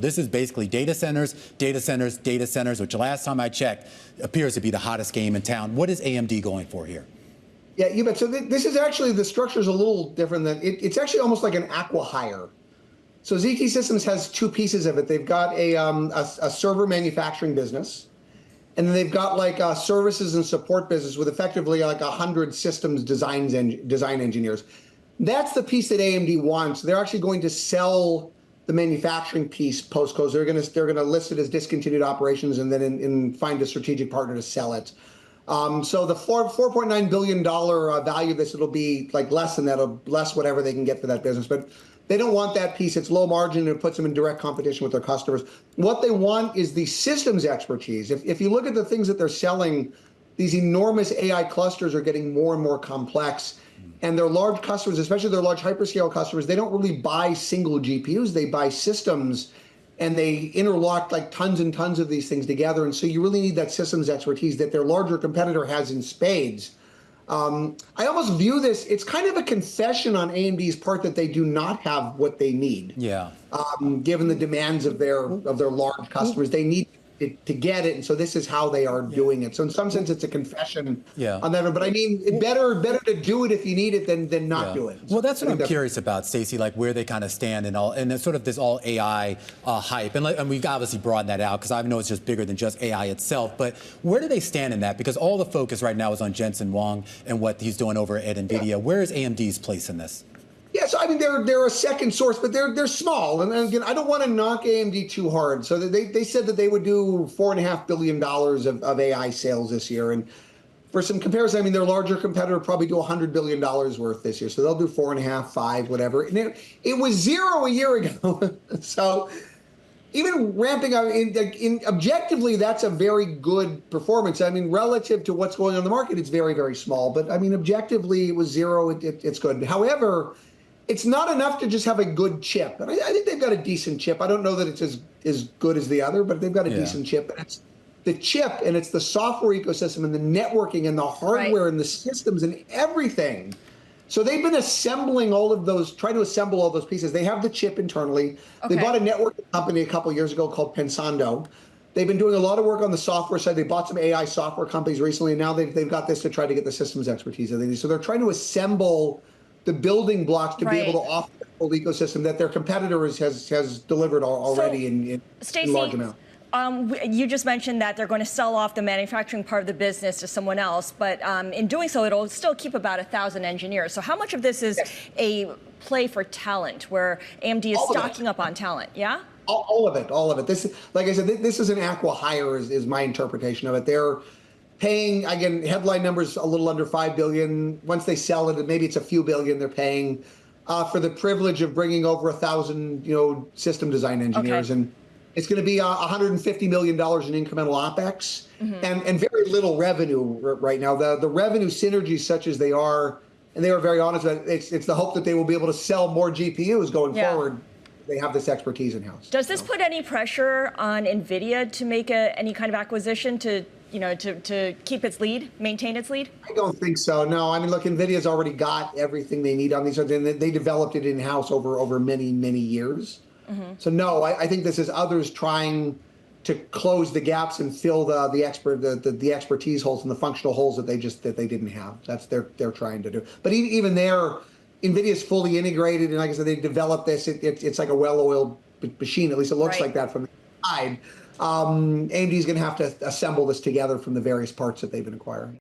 This is basically data centers, data centers, data centers, which last time I checked appears to be the hottest game in town. What is AMD going for here? Yeah, you bet. So this is actually, the structure is a little different than, it's actually almost like an acqui-hire. So ZT Systems has two pieces of it. They've got a server manufacturing business, and then they've got like a services and support business with effectively like 100 systems design engineers. That's the piece that AMD wants. They're actually going to sell the manufacturing piece post-close. They're going to list it as discontinued operations and then find a strategic partner to sell it. So the $4.9 billion value of this, it'll be like less than that, or less whatever they can get for that business. But they don't want that piece. It's low margin and it puts them in direct competition with their customers. What they want is the systems expertise. If you look at the things that they're selling, these enormous AI clusters are getting more and more complex. And their large customers, especially their large hyperscale customers, they don't really buy single GPUs. They buy systems, and they interlock like tons and tons of these things together. And so you really need that systems expertise that their larger competitor has in spades. I almost view this, it's kind of a confession on AMD's part that they do not have what they need. Yeah. Given the demands of their large customers, they need to get it, and so this is how they are doing it. So in some sense, it's a confession on that. But I mean, better to do it if you need it than not do it. So well, that's what I'm curious about, Stacy, like where they kind of stand and all, and sort of this all AI hype, and we've obviously broadened that out because I know it's just bigger than just AI itself. But where do they stand in that? Because all the focus right now is on Jensen Huang and what he's doing over at Nvidia. Where is AMD's place in this? Yeah, so I mean, they're a second source, but they're small. And again, I don't want to knock AMD too hard. So they said that they would do $4.5 billion of AI sales this year. And for some comparison, I mean, their larger competitor probably do $100 billion worth this year. So they'll do 4.5, 5, whatever. And it was zero a year ago. So even ramping up, objectively, that's a very good performance. I mean, relative to what's going on in the market, it's very, very small. But I mean, objectively, it was zero. It's good. However, it's not enough to just have a good chip. And I think they've got a decent chip. I don't know that it's as good as the other, but they've got a decent chip. And it's the chip, and it's the software ecosystem and the networking and the hardware and the systems and everything. So they've been assembling all of those, trying to assemble all those pieces. They have the chip internally. They bought a networking company a couple years ago called Pensando. They've been doing a lot of work on the software side. They bought some AI software companies recently, and now they've got this to try to get the systems expertise that they need. So they're trying to assemble the building blocks to be able to offer the whole ecosystem that their competitor has delivered already in large amounts. You just mentioned that they're going to sell off the manufacturing part of the business to someone else, but in doing so, it'll still keep about 1,000 engineers. So how much of this is a play for talent, where AMD is stocking up on talent? Yeah? All of it, all of it. This, like I said, this is an acqui-hire is my interpretation of it. They're paying, again, headline numbers a little under $5 billion. Once they sell it, maybe it's a few billion they're paying for the privilege of bringing over 1,000, system design engineers. And it's going to be $150 million in incremental OpEx and very little revenue right now. The revenue synergies, such as they are, and they were very honest about it, it's the hope that they will be able to sell more GPUs going forward. They have this expertise in-house. Does this put any pressure on Nvidia to make any kind of acquisition to keep its lead, maintain its lead? I don't think so, no. I mean, look, NVIDIA's already got everything they need on these, and they developed it in-house over many, many years. So no, I think this is others trying to close the gaps and fill the expertise holes and the functional holes that they didn't have. That's they're trying to do. But even there, NVIDIA's fully integrated, and like I said, they developed this. It's like a well-oiled machine. At least it looks like that from the side. AMD's going to have to assemble this together from the various parts that they've been acquiring.